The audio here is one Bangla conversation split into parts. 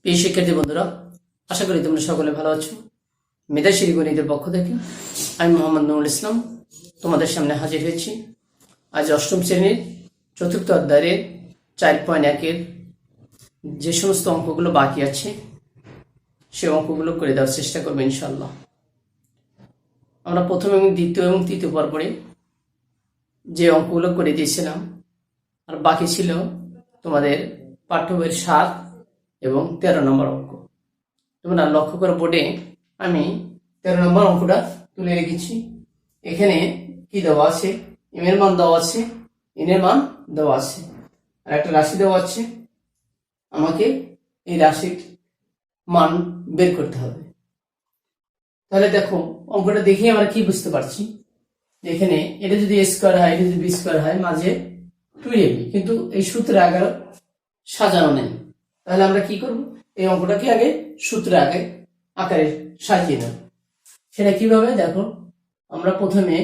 প্রিয় শিক্ষার্থী বন্ধুরা, আশা করি তোমরা সকলে ভালো আছো। মেধাশ্রী গণিতের পক্ষ থেকে আমি মোহাম্মদ নুরুল ইসলাম তোমাদের সামনে হাজির হয়েছি। আজ অষ্টম শ্রেণীর চতুর্থ অধ্যায়ের 4.1-এর যে সমস্ত অঙ্কগুলো বাকি আছে সে অঙ্কগুলো করে দেওয়ার চেষ্টা করবো ইনশাল্লাহ। আমরা প্রথম এবং দ্বিতীয় এবং তৃতীয় পর্বে যে অঙ্কগুলো করে দিয়েছিলাম, আর বাকি ছিল তোমাদের পাঠ্য বইয়ের 7 এবং 13 নম্বর অঙ্ক। তোমরা লক্ষ্য করো, বোর্ডে আমি 13 নম্বর অঙ্কটা তুলে রেখেছি। এখানে কি দেওয়া আছে? এম এর মান দেওয়া আছে, এন এর মান দেওয়া আছে, আর একটা রাশি দেওয়া আছে। আমাকে এই রাশির মান বের করতে হবে। তাহলে দেখো, অঙ্কটা দেখে আমরা কি বুঝতে পারছি, এখানে এটা যদি এ স্কোয়ার হয়, এটা যদি বি স্কোয়ার হয়, মাঝে 2ab, কিন্তু এই সূত্রে আগে সাজানো নেই। তাহলে আমরা কি করব? এই অঙ্কটাকে আগে সূত্রে আকারে সাজিয়ে নেব। সেটা কিভাবে? দেখো, আমরা প্রথমে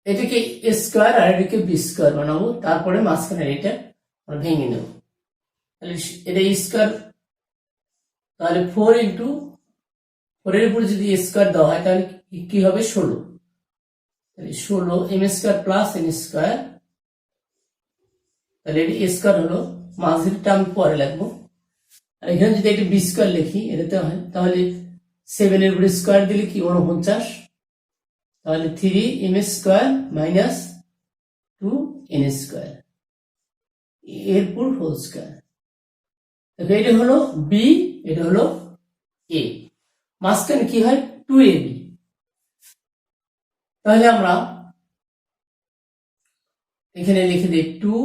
এটাকে এ স্কোয়ার আর এটাকে বি স্কোয়ার বানাবো, তারপরে মাঝখানে এটা আমরা ভেঙে নেব। তাহলে এটা স্কোয়ার, তাহলে 4 ইন্টু 4 এর উপরে যদি স্কোয়ার দেওয়া হয় তাহলে কি হবে? 16। তাহলে 16 M square plus N square. তাহলে এটা এ স্কোয়ার হলো, মাঝেরটা আমি পরে লাগবো। আর এখানে যদি একটা বি স্কোয়ার লিখি, এটাতে হয়, তাহলে 7 এর উপরে স্কোয়ার দিলে কি? 49। তাহলে 3 M square minus 2 N square এরপর হোল স্কোয়ার। এটা হলো বি, এটা হলো এ, মাঝখানে কি হয়? 2ab। তাহলে আমরা এখানে লিখে দিই 2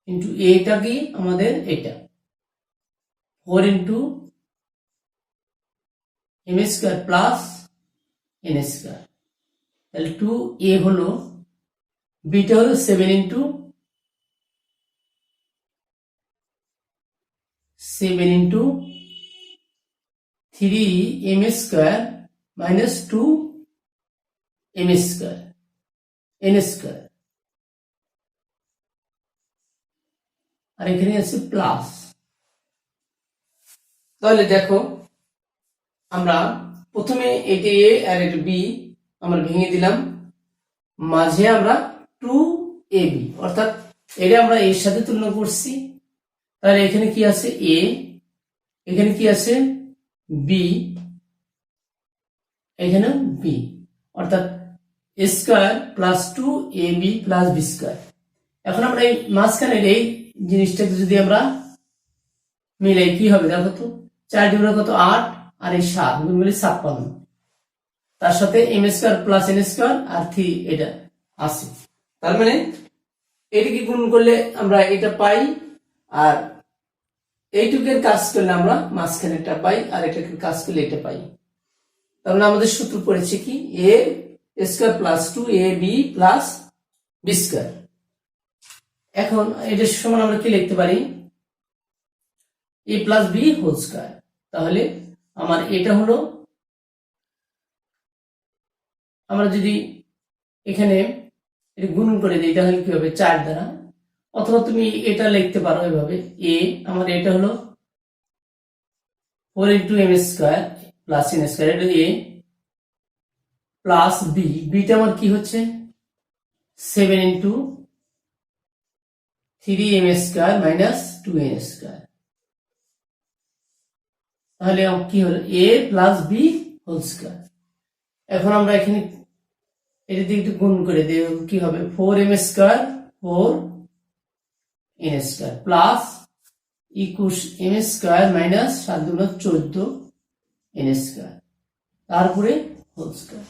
ইন্টু এটা কি আমাদের এটা 4 into M square plus N square. তাহলে 2a হলো, বিটা হলো 7 into 3 M square minus 2 m square n square, আর এখানে আছে প্লাস। তাহলে দেখো, আমরা প্রথমে এটা এ আর এটা বি আমরা ভেঙে দিলাম, মাঝে আমরা 2ab, অর্থাৎ এটা আমরা এর সাথে তুলনা করছি। তাহলে এখানে কি আছে? এ, এখানে কি আছে? বি, এখানে বি, অর্থাৎ a square plus 2ab plus B square. এখন আমরা এই মাঝখানের এই জিনিসটাকে যদি আমরা মিলাই, কি হবে? দেখো তো, 4 দুগুণে কত? 8, আর এই 7 গুণ মিলে 56, তার সাথে m square plus N square আর 3 এটা আছে। তার মানে এটাকে গুণ করলে আমরা এটা পাই, আর এইটুকের কাজ করলে আমরা মাঝখানেরটা পাই, আর এটাকে কাজ করলে এটা পাই। তার মানে আমাদের সূত্র পড়েছে কি? A square plus 2ab plus B square. এখন এটার সমান আমরা কি লিখতে পারি? A plus B whole square. তাহলে আমার এটা হলো, আমরা যদি এখানে এটা গুণন করে দিই তাহলে কি হবে? 4 দ্বারা, অথবা তুমি এটা লিখতে পারো এভাবে, এ আমার এটা হলো 4 into M square plus N square, এটা এ প্লাস বি, বিটা আমার কি হচ্ছে? 7 into 3 M square minus 2 N square. তাহলে কি হলো? A plus B whole square. এখন আমরা এখানে এটা দিয়ে একটু গুণ করে দেব, কি হবে? 4 m square 4 n square plus ইকুশ এম স্কোয়ার মাইনাস 7 দুগুণ 14 এন স্কোয়ার, তারপরে হোল স্কোয়ার।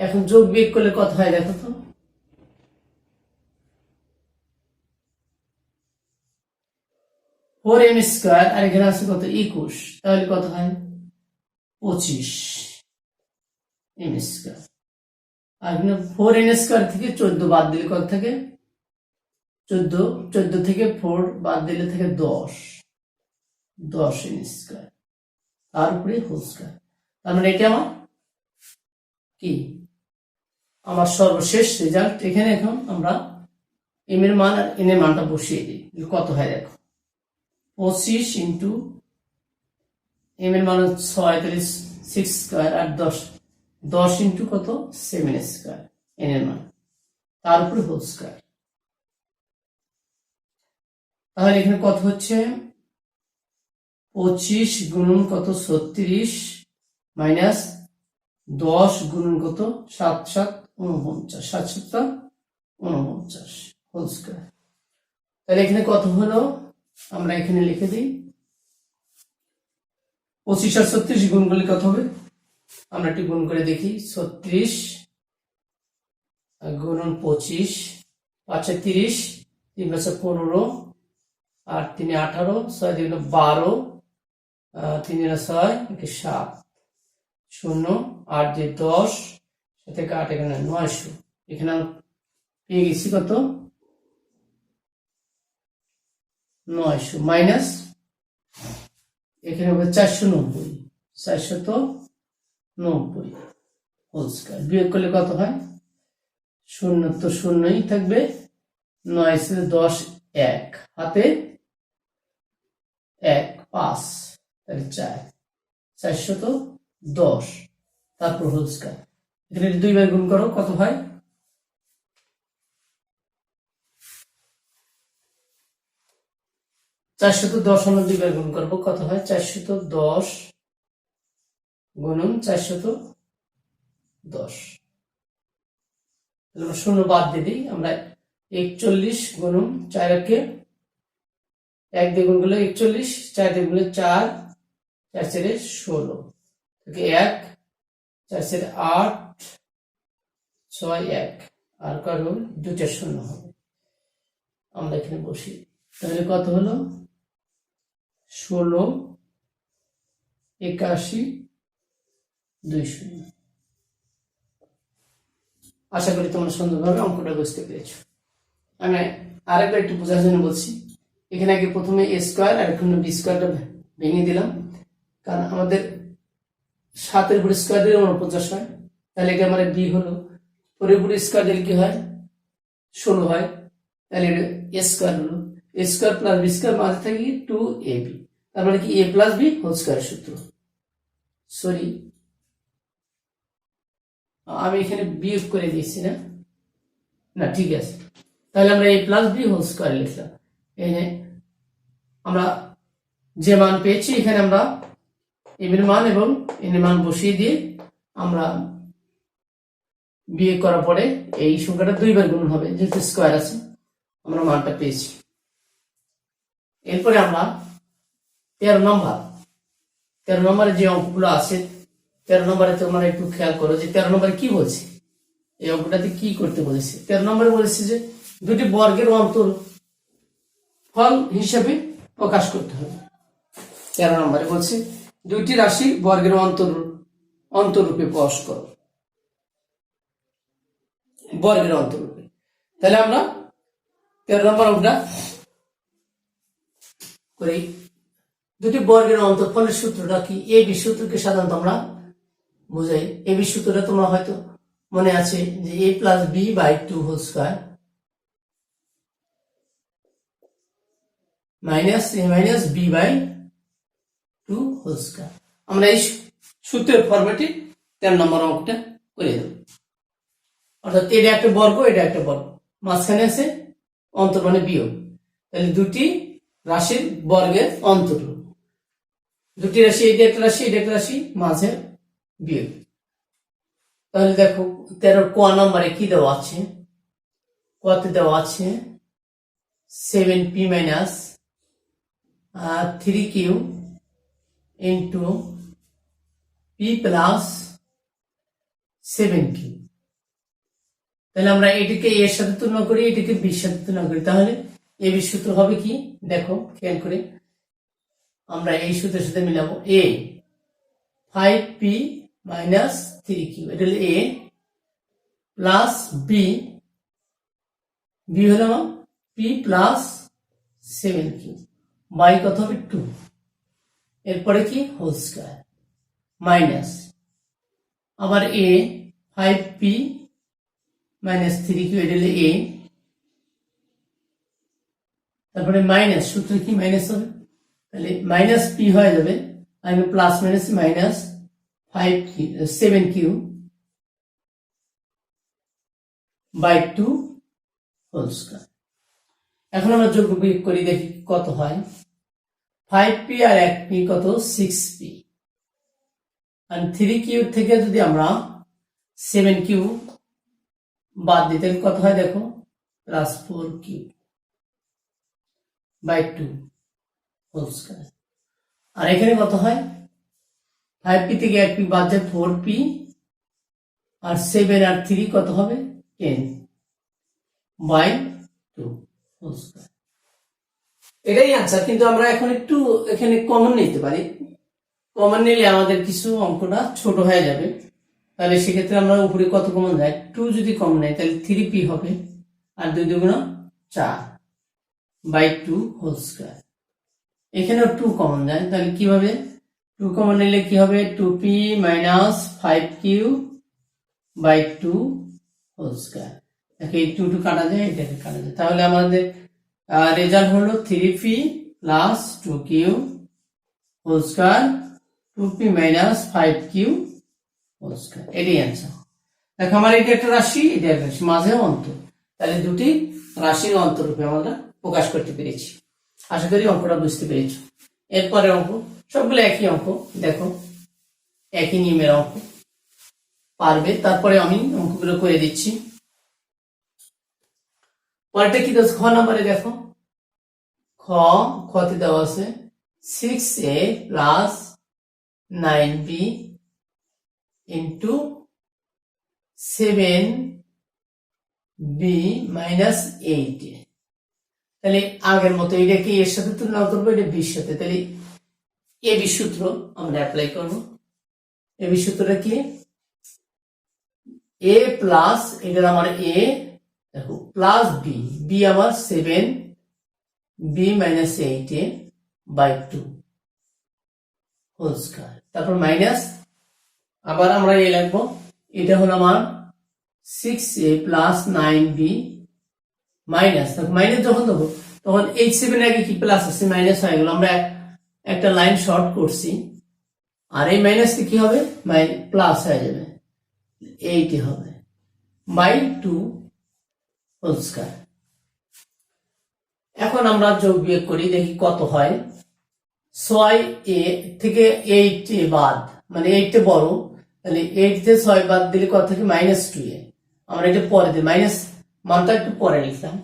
এখন যোগ বিয়োগ করলে কত হয়? দেখো তো, 4 এম স্কোয়ার আর এখানে আছে কত? 21, তাহলে কত হয়? 25 এম স্কোয়ার। আর এখানে 4 এন স্কোয়ার থেকে 14 বাদ দিলে কত থাকে? 14 থেকে 4 বাদ দিলে থাকে 10 এন স্কোয়ার, তারপরে হোল স্কোয়ার। তার মানে এটা আমার কি? আমার সর্বশেষ রেজাল্ট। এখানে এখন আমরা এম এর মান আর এন এর মানটা বসিয়ে দিই, কত হয় দেখো। 25 ইন্টু এম এর মান 6, তাহলে 6 স্কোয়ার, আর 10 ইন্টু কত 7 স্কোয়ার এন এর মান, তার উপরে হোল স্কোয়ার। তাহলে এখানে কত হচ্ছে 25 গুণন কত 36 মাইনাস 10 গুণন কত 7 7 49, 7 7 49 হোল স্কোয়ার। তাহলে এখানে কত হলো, আমরা এখানে লিখে দিই 25 আর 36 গুণ করলে কত হবে, আমরা একটু গুণ করে দেখি। 36 গুণন 25, 5 30, 3 5 15, আর 3 18, 6 2 12, 3 6 7, 0 8 2 10, 7 8 এখানে 900, এখানে পেয়ে গেছি কত 900 মাইনাস এখানে হবে 490, 490 হোল স্কয়ার। বিয়োগ করলে কত হয়, 0 তো 0ই থাকবে, 9 × 10 1, হাতে 1 5, তাহলে 4, 410, তারপর হোল স্কয়ার। এখানে 2 বার গুণ করো কত হয়, 410 আমরা 2 বার গুণ করবো কত হয়, 410 গুণন 410, 0 বাদ দিয়ে দিই আমরা। 41 গুণন 4 একে 1 দিয়ে গুণ করলে 41, 4 দিয়ে গুণলে 4, 4 4 16, 1, 4 4 8, 6 1, আর কারণ 2টা 0 হবে, আমরা এখানে বসি। তাহলে কত হলো 16 81 20। আশা করি তোমরা সুন্দরভাবে অঙ্কটা বুঝতে পেরেছো। আমি আরেকবার একটু বোঝার জন্য বলছি। এখানে আগে প্রথমে এ স্কোয়ার আর এখানে বি স্কোয়ারটা ভেঙে দিলাম, কারণ আমাদের 7 এর উপরে স্কোয়ার দিলে 49 হয়, তাহলে এটা আমার বি হলো, পরে উপরে স্কোয়ার দিলে কি হয় 16 হয়, তাহলে এটা এ স্কোয়ার হলো। A square plus B square মাঝে থাকি 2ab, তার মানে কি a plus B whole square সূত্র। সরি, আমি এখানে বিয়োগ করে দিয়েছি না, না ঠিক আছে, তাহলে আমরা a plus B whole square লিখলাম। এখানে আমরা যে মান পেয়েছি এখানে আমরা এম এর মান এবং এন এর মান বসিয়ে দিয়ে আমরা বিয়োগ করার পরে এই সংখ্যাটা 2 বার গুণ হবে, যেহেতু স্কোয়ার আছে, আমরা মানটা পেয়েছি। এরপরে আমরা 13 নম্বরে যে অঙ্কগুলো আছে, 13 নম্বরে তোমরা একটু খেয়াল করো যে 13 নম্বরে কি বলছে, এই অঙ্কটাতে কি করতে বলেছে। 13 নম্বরে বলেছে যে দুটি বর্গের অন্তরফল হিসেবে প্রকাশ করতে হবে। 13 নম্বরে বলছে দুইটি রাশির বর্গের অন্তররূপে প্রকাশ করো, বর্গের অন্তররূপে। তাহলে আমরা 13 নম্বর অঙ্কটা করি। দুটি বর্গের অন্তরফলের সূত্রটা কি, এ বি সূত্রকে সাধারণত আমরা বুঝাই। এ বি সূত্রটা তোমরা হয়তো মনে আছে যে a plus B by 2 whole square minus a minus B by 2 whole square. আমরা এই সূত্রের ফরম্যাটে 13 নম্বর অঙ্কটা করে দেব। অর্থাৎ এটা একটা বর্গ, এটা একটা বর্গ, মাঝখানে আছে অন্তর মানে বিয়োগ, তাহলে দুটি রাশির বর্গের অন্তর, দুটি রাশি, এটা একটা রাশি, এটা একটা রাশি, মাঝে বিয়োগ। তাহলে দেখো 13 ক নম্বরে কি দেওয়া আছে, কতে দেওয়া আছে 7p minus 3q into p plus 7q। তাহলে আমরা এটিকে এর সাথে তুলনা করি, এটিকে বির সাথে তুলনা করি, তাহলে এ বি সূত্র হবে কি দেখো খেয়াল করে, আমরা এই সূত্রের সাথে মিলাবো। a 5p মাইনাস 3q, এটা হলো a প্লাস বি, বি হলো p প্লাস 7q বাই কত হবে 2, এরপরে কি হোল স্কয়ার মাইনাস আবার a 5p মাইনাস 3q, এটা হলো a তারপরে মাইনাস, সূত্র কি মাইনাস হবে, তাহলে মাইনাস পি হয়ে যাবে, আমি plus minus minus 7q by 2 whole square. এখন আমরা যোগ বিয়োগ করি, দেখি কত হয়। 5p আর 1p কত, 6p, আর 3q থেকে যদি আমরা 7q বাদ দিই তাহলে কত হয় দেখো, plus 4q by 2 whole square. আর এখানে কত হয়, 5p থেকে 1p বাদ যায় 4p, আর 7 আর 3 কত হবে 10 বাই 2 হোল স্কয়ার। এটাই আনসার। কিন্তু আমরা এখন একটু এখানে কমন নিতে পারি, কমন নিলে আমাদের কিছু অঙ্কটা ছোট হয়ে যাবে। তাহলে সেক্ষেত্রে আমরা উপরে কত কমন যায়, 2 যদি কমন নেয় তাহলে 3p হবে, আর 2 2 4 বাই 2 হোল স্কয়ার। এখানেও 2 কমন যায়, তাহলে কিভাবে, 2 কমন নিলে কি হবে, 2p minus 5q by 2 whole square. এই 2 2 কাটা যায়, এটাকে কাটা যায়, তাহলে আমাদের রেজাল্ট হলো 3p plus 2q whole square, 2p minus 5q whole square. এটাই অ্যান্সার। দেখো আমার এটা একটা রাশি, এটা একটা রাশি, মাঝে অন্তর, তাহলে দুটি রাশির অন্তরূপে আমরা প্রকাশ করতে পেরেছি। আশা করি অঙ্কটা বুঝতে পেরেছি। এরপরে অঙ্ক সবগুলো একই অঙ্ক, দেখো একই নিয়মের অঙ্ক, পারবে। তারপরে আমি অঙ্কগুলো করে দিচ্ছি। পরেরটা কি দোষ, খ নম্বরে দেখো, খতে দেওয়া আছে 6a plus 9b into 7b minus 8। তাহলে আগের মতো এটাকে এর সাথে তুলনা করবো, এটা বির সাথে, তাহলে এ বি সূত্র আমরা অ্যাপ্লাই করব। এ বি সূত্রটা কি, এ প্লাস, এটা আমার এ, দেখো প্লাস বি, বি আমার 7b minus 8 by 2 whole square, তারপর মাইনাস, আবার আমরা এ লিখবো, এটা হলো আমার 6a plus 9b minus, minus যখন দেবো তখন 7 আগে কি প্লাস আছে, মাইনাস হয়ে গেল, আমরা একটা লাইন শর্ট করছি, আর এই মাইনাসটি কি হবে, প্লাস হয়ে যাবে, 8 হবে বাই 2 হোল স্কয়ার। এখন আমরা যোগ বিয়োগ করি, দেখি কত হয়। 6a থেকে 8a বাদ, মানে 8 বড়, তাহলে 8 থেকে 6 বাদ দিলে কত থাকে, মাইনাস 2a। আমরা এটা পরে দিই, মাইনাস মানটা একটু পরে লিখলাম।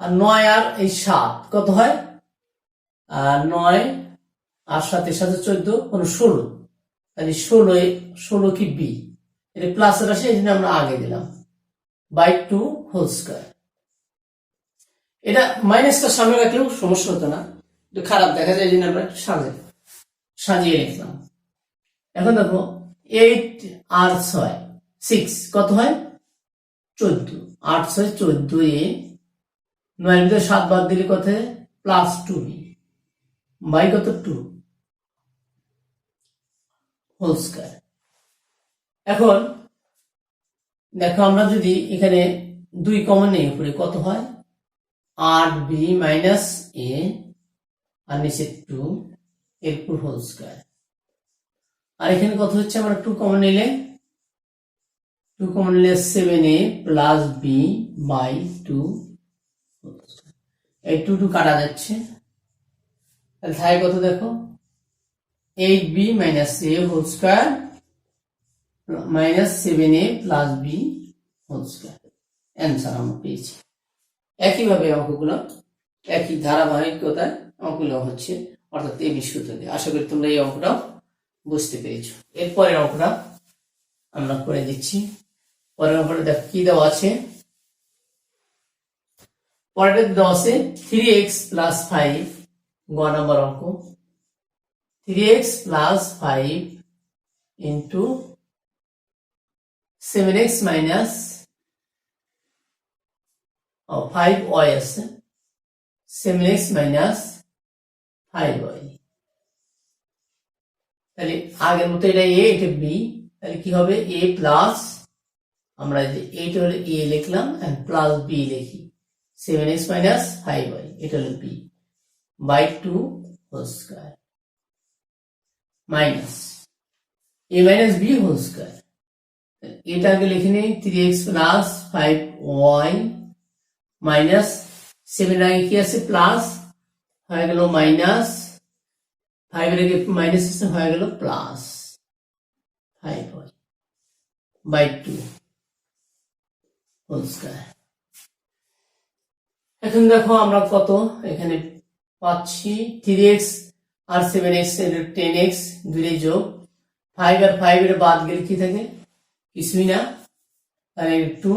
আর 9 আর এই 7 কত হয়, 9 আর 7 এর সাথে 14 কোন 16, তাহলে 16 কি বি, এটা প্লাসের আসে, এই জন্য আমরা আগে দিলাম বাই 2 হোল স্কয়ার। এটা মাইনাসটা সামনে রাখলেও সমস্যা হতো না, একটু খারাপ দেখা যায়, এই জন্য আমরা সাজিয়ে লিখলাম। এখন দেখো 8 আর 6 কত হয় 14, 8 6 14, 9 এর ভিতরে 7 বাদ দিলে কত হয়, প্লাস 2b বাই কত 2 হোল স্কয়ার। এখন দেখো আমরা যদি এখানে 2 কমন নেই, উপরে কত হয়, 8b মাইনাস a আর নিচে 2 এরপর হোল স্কয়ার। আর এখানে কত হচ্ছে, আমরা 2 কমন নিলে 7a প্লাস b বাই 2, এই 2 2 কাটা যাচ্ছে, তাহলে থাকে কত দেখো, 8b minus a whole square minus 7a plus b whole square. Answer আমরা পেয়েছি। একইভাবে অঙ্কগুলো একই ধারাবাহিকতায় অঙ্কগুলো হচ্ছে, অর্থাৎ এই বিষয়টা দিয়ে। আশা করি তোমরা এই অঙ্কটা বুঝতে পেরেছো। এরপরের অঙ্কটা আমরা করে দিচ্ছি। পরের অঙ্কটা দেখো কি দেওয়া আছে, পরেরটা দেওয়া আছে 3x প্লাস 5, গ নাম্বার অঙ্ক, 3x plus 5 into 7x minus 5y আছে, 7x মাইনাস 5y। তাহলে আগের মতো এটা a, এটা b, তাহলে কি হবে, a প্লাস, আমরা যে এইটা হলো a লিখলাম, প্লাস b লিখি, 7x মাইনাস 5y, এটা হলো b by 2 whole square minus a minus b whole square. এটা আগে লিখে নিই, 3x প্লাস 5y মাইনাস 7 আগে কি আছে প্লাস হয়ে গেল মাইনাস 5 এর আগে মাইনাস আছে হয়ে গেল plus 5y by 2 whole square. এখন দেখো আমরা কত এখানে পাচ্ছি, 3x আর 7x এর 10x দুই যোগ 5 আর 5 এর বাদ গেলে কি থাকে, কিছুই না, তাহলে 2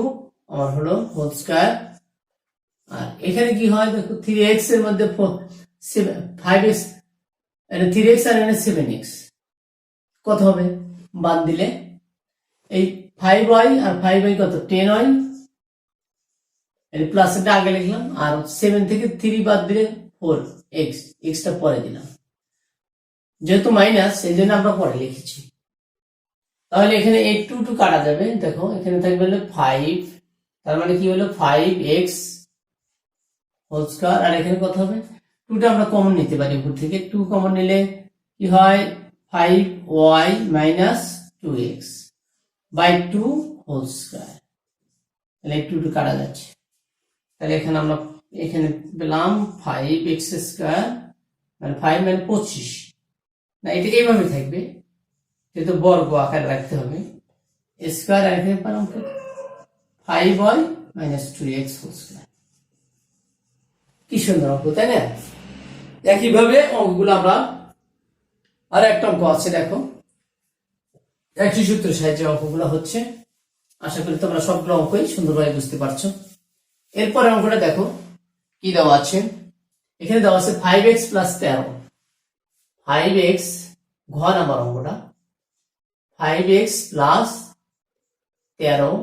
আমার হলো হোল স্কয়ার। আর এখানে কি হয় দেখো, 3x এর মধ্যে 5x, 3x আর 7x কত হবে বাদ দিলে, এই 5y আর 5y কত 10y, প্লাস এটা আগে লিখলাম, আর 7 থেকে 3 বাদ দিলে 4x, x টা পরে দিলাম, যেহেতু মাইনাস এই জন্য আমরা পরে লিখেছি। তাহলে এখানে এই 2 কাটা যাবে, দেখো এখানে থাকবে হলো 5, তার মানে কি হলো 5x হোল স্কয়ার। আর এখানে কত হবে, 2 টা আমরা কমন নিতে পারি উপর থেকে, 2 কমন নিলে কি হয় 5y minus 2x by 2 whole square. তাহলে 2 কাটা যাচ্ছে, তাহলে এখানে আমরা এখানে পেলাম 5x স্কয়ার মানে 5 মানে 25, না এটা এইভাবে থাকবে যেহেতু বর্গ আকার রাখতে হবে, স্কয়ার আর এখানে পেলাম 5y minus 2x whole square. কি সুন্দর অঙ্ক, তাই না? একইভাবে অঙ্কগুলো আমরা আর একটা অঙ্ক আছে, দেখো একই সূত্রের সাহায্যে অঙ্কগুলো হচ্ছে। আশা করি তোমরা সবগুলো অঙ্কই সুন্দরভাবে বুঝতে পারছো। এরপরে অঙ্কটা দেখো কি দেওয়া আছে, এখানে দেওয়া আছে 5x প্লাস 13, 5x ঘ নাম্বার অঙ্কটা, 5x প্লাস 13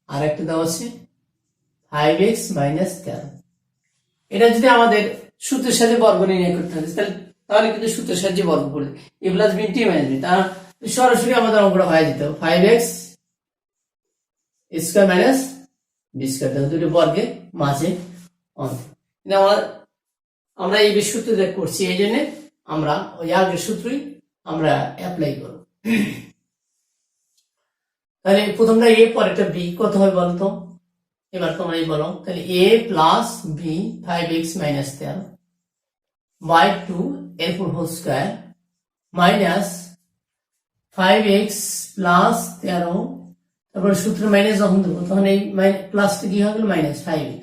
আর একটা দেওয়া আছে 5x মাইনাস 13। এটা যদি আমাদের সূত্রের সাহায্যে বর্গ নির্ণয় করতে হয় তাহলে কিন্তু সূত্রের সাহায্যে বর্গ করে a plus b t minus b, তার সরাসরি আমাদের অঙ্কটা হয়ে যেত 5x square minus b square, দুটো বর্গের মাঝে অঙ্ক। আমরা এই সূত্র করছি, এই জন্য আমরা ওই আগের সূত্রই আমরা অ্যাপ্লাই করব। তাহলে প্রথমটা a পরেরটা b, কত হবে বলতো, এবার তোমরা এই বলো, তাহলে a plus b 5x minus 13 by 2 এরপর whole square minus 5x plus 13, তারপরে সূত্র মাইনাস যখন দেবো তখন এই প্লাসটা কি হয়ে গেল মাইনাস 5x,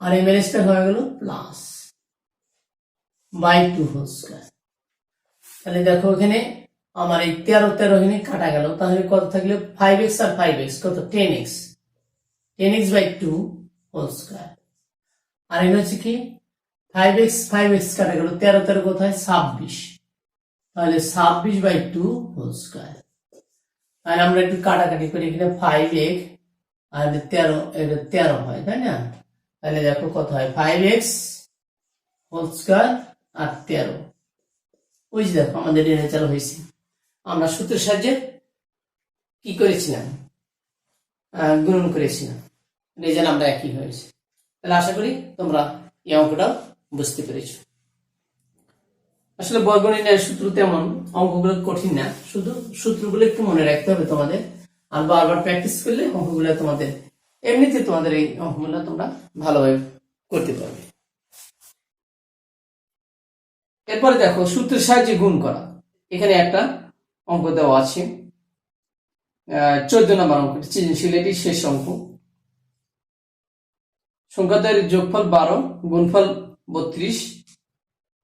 আর এই মাইনাসটা হয়ে গেল প্লাস বাই 2 হোল স্কয়ার। তাহলে দেখো এখানে আমার এই 13 এখানে কাটা গেল, তাহলে কত থাকলে 5x আর 5x কত 10x, 10x by 2 whole square. আর এটা হচ্ছে কি 5x কাটা গেল, 13 কোথায় 26, তাহলে 26 বাই 2 হোল স্কয়ার। আর আমরা একটু কাটাকাটি করি, এখানে 5x আর 13 হয়, তাই না? তাহলে দেখো কত হয় 5x হোল স্কয়ার আর 13, ওই যে দেখো আমাদের রেজাল্ট হয়েছে। আমরা সূত্রের সাহায্যে কি করেছিলাম, গুণন করেছিলাম, রেজাল্ট আমরা একই হয়েছে। তাহলে আশা করি তোমরা এই অঙ্কটা বুঝতে পেরেছো। আসলে বর্গ নির্ণয়ের সূত্র তেমন অঙ্কগুলো কঠিন না, শুধু সূত্রগুলো একটু মনে রাখতে হবে তোমাদের, আর বারবার প্র্যাকটিস করলে অঙ্কগুলো তোমাদের এমনিতে তোমাদের এই অঙ্কগুলো তোমরা ভালোভাবে করতে পারবে। এরপরে দেখো সূত্রের সাহায্যে গুণ করা, এখানে একটা অঙ্ক দেওয়া আছে, 14 নম্বর অঙ্ক, সৃজনশীল এটি শেষ অঙ্ক। সংখ্যাদের যোগফল 12 গুণফল 32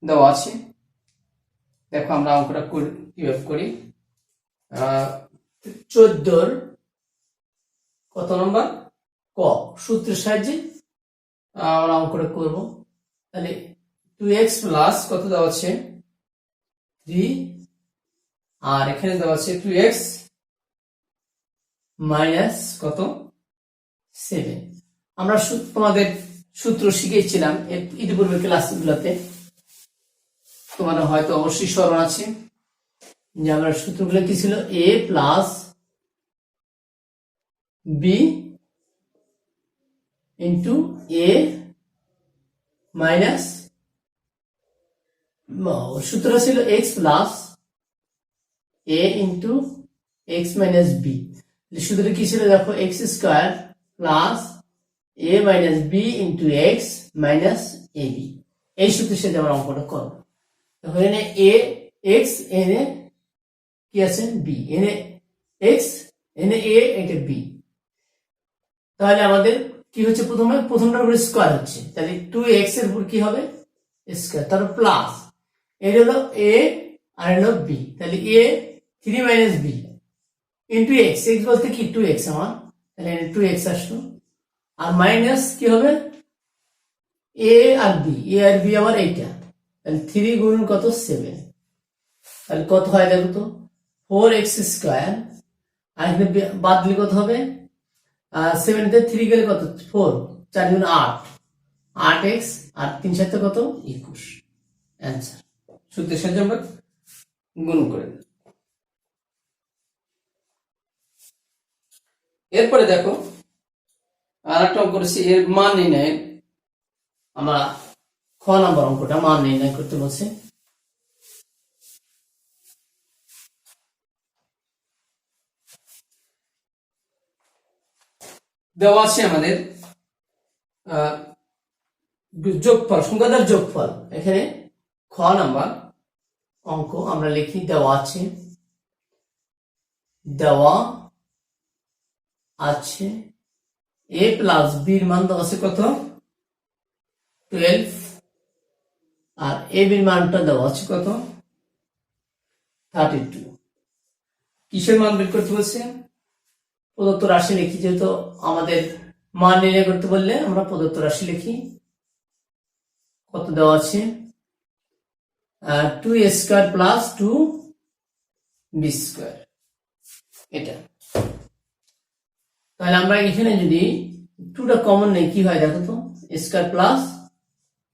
দেওয়া আছে। দেখো আমরা অঙ্কটা কিভাবে করি, 14 কত নম্বর ক, সূত্রের সাহায্যে আমরা অঙ্কটা করব। তাহলে 2x প্লাস কত দেওয়া আছে 3, আর এখানে দেওয়া আছে 2x মাইনাস কত 7। আমরা তোমাদের সূত্র শিখিয়েছিলাম ইতিপূর্বে ক্লাসগুলোতে, তোমার হয়তো অবশ্যই স্মরণ আছে যে আমরা সূত্রগুলো কি ছিল, a plus b into a minus, সূত্র ছিল x plus a into x minus b. সূত্রটা কি ছিল দেখো, x square plus a minus b into x minus a b. এই সূত্রের সাথে আমরা অঙ্কটা করবো। এনে এ এক্স, এনে কি আছে বি, এনে এক্স, এনে এ, এটা বি। তাহলে আমাদের কি হচ্ছে, প্রথমটার উপরে স্কোয়ার হচ্ছে, তাহলে 2x এর উপর কি হবে স্কোয়ার, তারপর প্লাস এটা হলো এ আর হলো বি, তাহলে a 3 minus b into x, x বলতে কি 2x আমার, তাহলে 2x আসলো, আর মাইনাস কি হবে এ আর বি, এ আর বি আমার এইটা, তাহলে 3 গুণ কত 7, তাহলে কত হয় দেখো তো 4x স্কোয়ার, আর এখানে বাদ দিলে কত হবে 7 তে 3 গেলে কত 4, 4 গুণ 8, 8x আর 3 সাথে কত 21, অ্যান্সার। সূত্রের সাহায্যে আমরা গুণ করে দিই। এরপরে দেখো আর একটা অঙ্ক করেছি, এর মান নির্ণয়, আমরা খ নাম্বার অঙ্কটা মান নির্ণয় করতে বলছে। দেওয়া আছে আমাদের যোগফল, সংখ্যাদের যোগফল। এখানে খ নাম্বার অঙ্ক আমরা লিখি, দেওয়া আছে এ প্লাস বির মান দেওয়া আছে কত 12, আর এ বির মানটা দেওয়া আছে কত 32। কিসের মান বের করতে বলছে, প্রদত্ত রাশি লিখি, যেহেতু আমাদের মান নির্ণয় করতে বললে আমরা প্রদত্ত রাশি লিখি। কত দেওয়া আছে 2a square plus 2b square, এটা। তাহলে আমরা এখানে যদি 2টা কমন নেই কি হয় দেখো তো, a square plus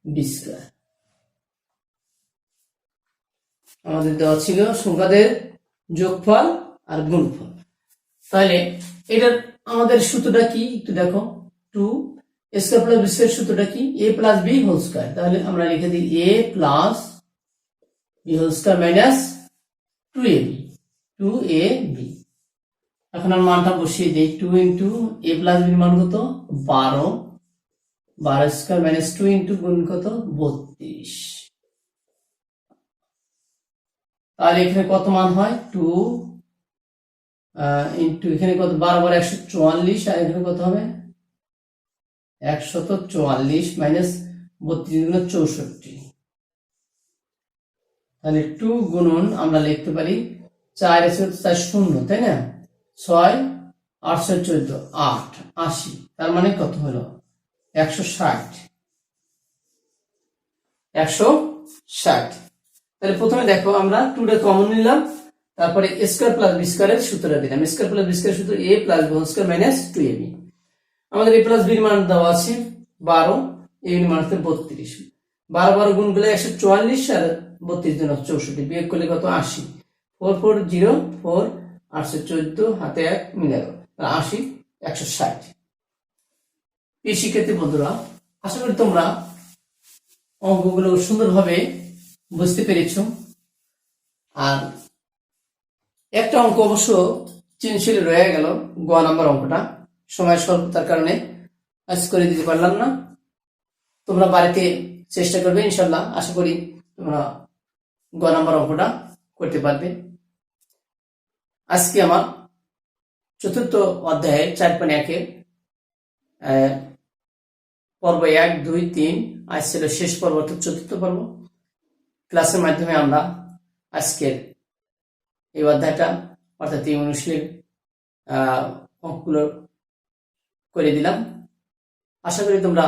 b square. আমাদের দেওয়া ছিল সংখ্যাদের যোগফল আর গুণফল। তাহলে এটার আমাদের সূত্রটা কি একটু দেখো, 2 স্কয়ার প্লাস বি স্কয়ার সূত্রটা কি, a plus b whole square. তাহলে আমরা লিখে দিই a plus b whole square minus 2ab। এখন আমরা মানটা বসিয়ে দিই, 2 ইন্টু a প্লাস b মান কত 12 স্কয়ার মাইনাস 2 ইন্টু গুণ কত 32। তাহলে এখানে কত মান হয় 2 ইন্টু এখানে কত 12 বার 144, আর এখানে কত হবে 144 মাইনাস 32 গুণ 64। তাহলে 2 গুণন আমরা লিখতে পারি 4 আছে 4 শূন্য, তাই না, 6 8 14 8 80, তার মানে কত হলো 160। তাহলে প্রথমে দেখো আমরা 2টা কমন নিলাম, তারপরে a স্কয়ার প্লাস b স্কয়ারের সূত্রটা দিলাম, a স্কয়ার প্লাস b স্কয়ারের সূত্র a plus b whole square minus 2ab। আমাদের a প্লাস b এর মান দেওয়া আছে 12, a এর মান হচ্ছে 32, 12 12 গুণ করলে 144 আর 32 গুণ 64, বিয়োগ করলে কত 80, 4 4 0 4 814, হাতে 1 মিলে গেল 80 160। এই শিক্ষার্থী বন্ধুরা, আশা করি তোমরা অঙ্কগুলো সুন্দরভাবে বুঝতে পেরেছ। আর একটা অঙ্ক অবশ্য চিনশীল রয়ে গেল, গ নাম্বার অঙ্কটা, সময় স্বল্পতার কারণে আজ করে দিতে পারলাম না। তোমরা বাড়িতে চেষ্টা করবে, ইনশাল্লাহ আশা করি তোমরা গ নাম্বার অঙ্কটা করতে পারবে। আজকে আমার চতুর্থ অধ্যায়ের 4.1 পর্ব 1 2 3 আজ ছিল শেষ পর্ব, অর্থাৎ চতুর্থ পর্ব। ক্লাসের মাধ্যমে আমরা আজকের এই অধ্যায়টা অর্থাৎ এই অনুশীলন অঙ্কগুলো করে দিলাম। আশা করি তোমরা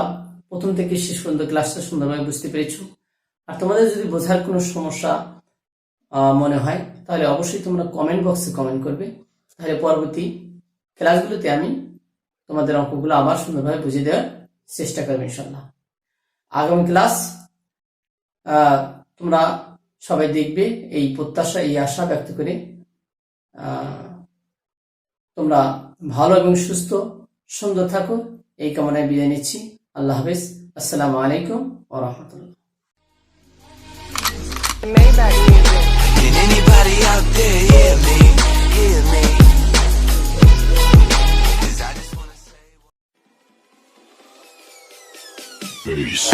প্রথম থেকে শেষ পর্যন্ত ক্লাসটা সুন্দরভাবে বুঝতে পেরেছো। আর তোমাদের যদি বোঝার কোনো সমস্যা মনে হয় তাহলে অবশ্যই তোমরা কমেন্ট বক্সে কমেন্ট করবে, তাহলে পরবর্তী ক্লাসগুলোতে আমি তোমাদের অঙ্কগুলো আবার সুন্দরভাবে বুঝিয়ে দেওয়ার চেষ্টা করবে ইনশাল্লাহ। আগামী ক্লাস তোমরা সবাই দেখবে, এই প্রত্যাশা এই আশা ব্যক্ত করে তোমরা ভালো এবং সুস্থ সুন্দর থাকো। এই কামনায় বিদায় নিচ্ছি। আল্লাহ হাফেজ। আসসালামু আলাইকুম ওয়া রাহমাতুল্লাহ। Maybach music. Can anybody out there hear me? Hear me? 'Cause I just wanna say Peace.